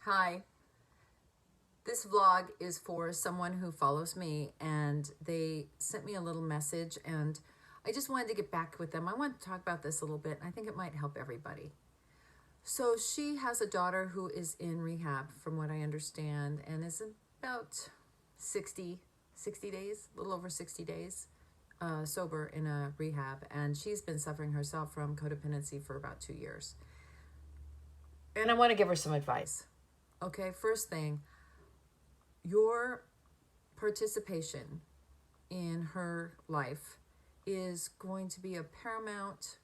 Hi, this vlog is for someone who follows me and they sent me a little message and I just wanted to get back with them. I want to talk about this a little bit. I think it might help everybody. So she has a daughter who is in rehab from what I understand and is about 60 days, a little over 60 days sober in a rehab, and she's been suffering herself from codependency for about 2 years. And I want to give her some advice. Okay, first thing, your participation in her life is going to be of paramount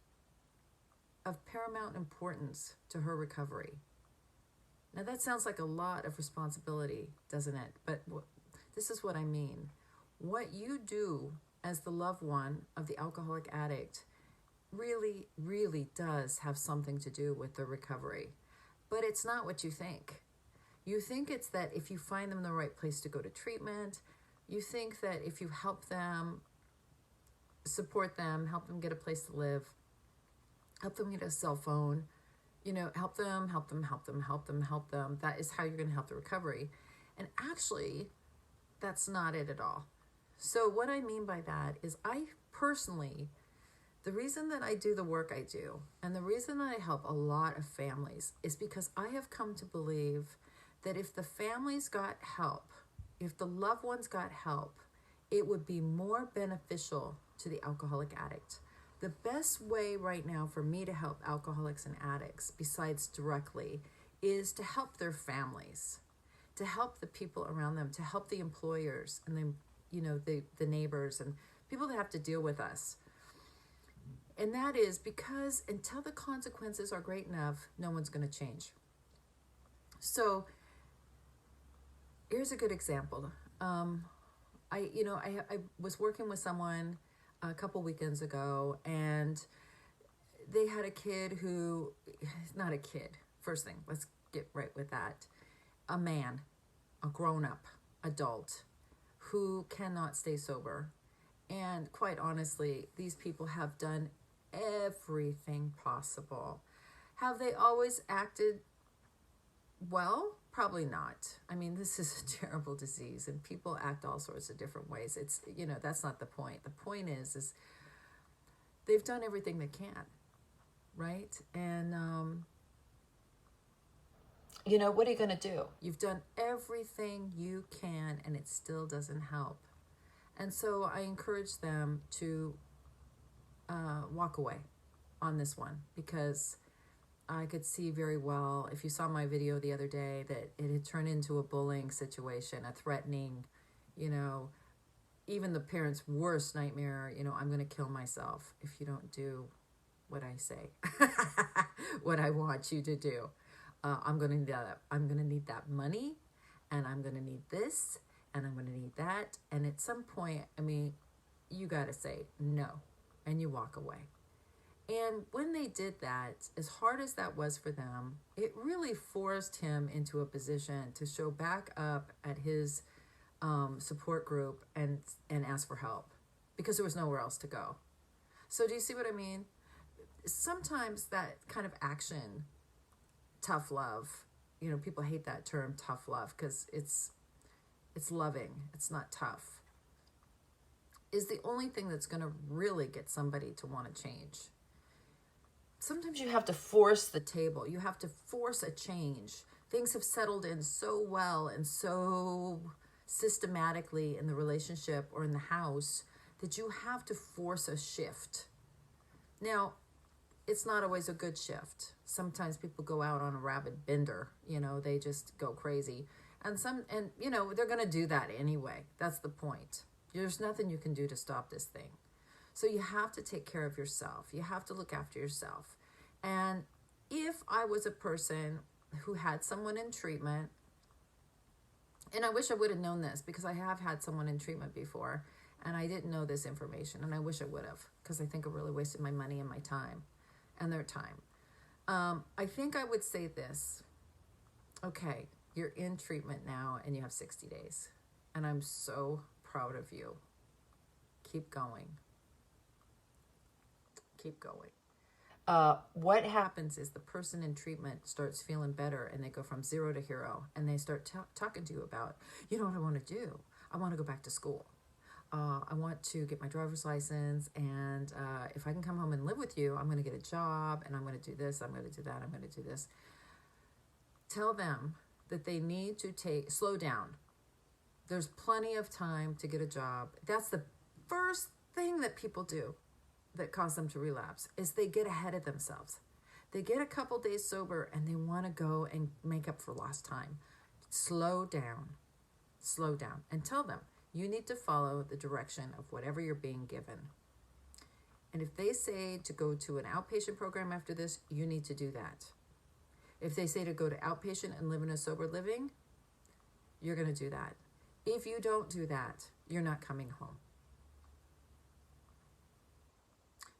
importance to her recovery. Now that sounds like a lot of responsibility, doesn't it? But this is what I mean. What you do as the loved one of the alcoholic addict really, really does have something to do with the recovery. But it's not what you think. You think it's that if you find them the right place to go to treatment, you think that if you help them, support them, help them get a place to live, help them get a cell phone, help them, that is how you're going to help the recovery. And actually, that's not it at all. So what I mean by that is I personally, the reason that I do the work I do, and the reason that I help a lot of families is because I have come to believe that if the families got help, if the loved ones got help, it would be more beneficial to the alcoholic addict. The best way right now for me to help alcoholics and addicts, besides directly, is to help their families, to help the people around them, to help the employers and the neighbors and people that have to deal with us. And that is because until the consequences are great enough, no one's going to change. So here's a good example. I was working with someone a couple weekends ago, and they had a kid who, not a kid, first thing, let's get right with that. A man, a grown-up adult who cannot stay sober. And quite honestly, these people have done everything possible. Have they always acted well? Probably not. I mean, this is a terrible disease and people act all sorts of different ways. It's, that's not the point. The point is they've done everything they can, right? And, what are you going to do? You've done everything you can and it still doesn't help. And so I encourage them to walk away on this one, because I could see very well, if you saw my video the other day, that it had turned into a bullying situation, a threatening, even the parents' worst nightmare, I'm going to kill myself if you don't do what I say, what I want you to do. I'm going to need that money, and I'm going to need this, and I'm going to need that. And at some point, you got to say no, and you walk away. And when they did that, as hard as that was for them, it really forced him into a position to show back up at his support group and ask for help, because there was nowhere else to go. So do you see what I mean? Sometimes that kind of action, tough love, people hate that term, tough love, because it's loving, it's not tough, is the only thing that's going to really get somebody to want to change. Sometimes you have to force the table. You have to force a change. Things have settled in so well and so systematically in the relationship or in the house that you have to force a shift. Now, it's not always a good shift. Sometimes people go out on a rabid bender, they just go crazy. And they're going to do that anyway. That's the point. There's nothing you can do to stop this thing. So you have to take care of yourself. You have to look after yourself. And if I was a person who had someone in treatment, and I wish I would have known this, because I have had someone in treatment before and I didn't know this information, and I wish I would have, because I think I really wasted my money and my time and their time. I think I would say this. Okay, you're in treatment now and you have 60 days. And I'm so proud of you. Keep going. Keep going. What happens is the person in treatment starts feeling better, and they go from zero to hero, and they start talking to you about, you know what I want to do? I want to go back to school. I want to get my driver's license, and if I can come home and live with you, I'm going to get a job, and I'm going to do this, I'm going to do that, I'm going to do this. Tell them that they need to slow down. There's plenty of time to get a job. That's the first thing that people do that cause them to relapse, is they get ahead of themselves. They get a couple days sober and they want to go and make up for lost time. Slow down, and tell them you need to follow the direction of whatever you're being given. And if they say to go to an outpatient program after this, you need to do that. If they say to go to outpatient and live in a sober living, you're going to do that. If you don't do that, you're not coming home.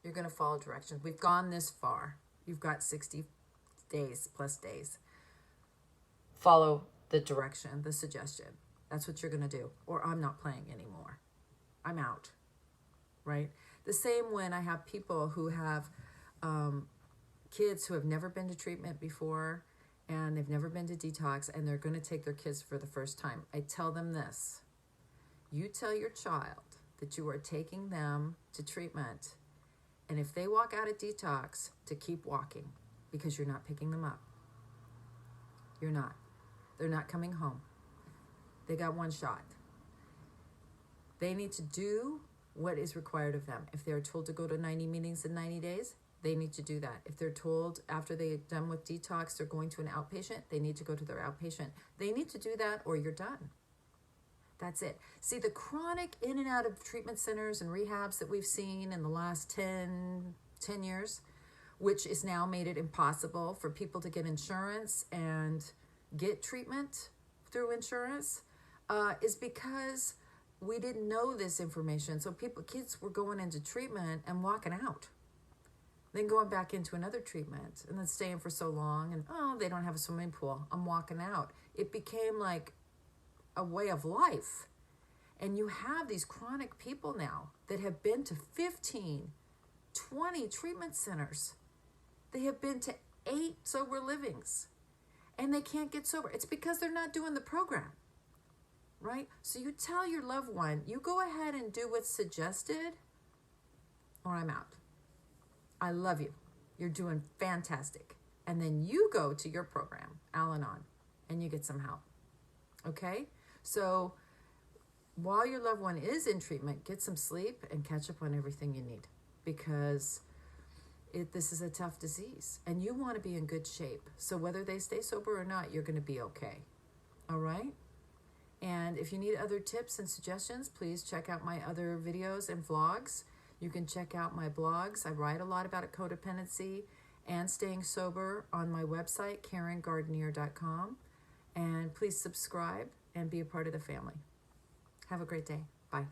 You're going to follow directions. We've gone this far. You've got 60 days plus days. Follow the direction, the suggestion. That's what you're going to do. Or I'm not playing anymore. I'm out. Right? The same when I have people who have kids who have never been to treatment before, and they've never been to detox, and they're going to take their kids for the first time. I tell them this. You tell your child that you are taking them to treatment, and if they walk out of detox, to keep walking, because you're not picking them up. You're not. They're not coming home. They got one shot. They need to do what is required of them. If they're told to go to 90 meetings in 90 days, they need to do that. If they're told after they're done with detox, they're going to an outpatient, they need to go to their outpatient. They need to do that, or you're done. That's it. See, the chronic in and out of treatment centers and rehabs that we've seen in the last 10 years, which has now made it impossible for people to get insurance and get treatment through insurance, is because we didn't know this information. So kids were going into treatment and walking out, then going back into another treatment, and then staying for so long, and they don't have a swimming pool, I'm walking out. It became like a way of life. And you have these chronic people now that have been to 15, 20 treatment centers. They have been to 8 sober livings, and they can't get sober. It's because they're not doing the program, right? So you tell your loved one, you go ahead and do what's suggested, or I'm out. I love you. You're doing fantastic. And then you go to your program, Al-Anon, and you get some help. Okay? So while your loved one is in treatment, get some sleep and catch up on everything you need, because this is a tough disease and you want to be in good shape. So whether they stay sober or not, you're going to be okay. All right? And if you need other tips and suggestions, please check out my other videos and vlogs. You can check out my blogs. I write a lot about codependency and staying sober on my website, KarenGardner.com. And please subscribe and be a part of the family. Have a great day. Bye.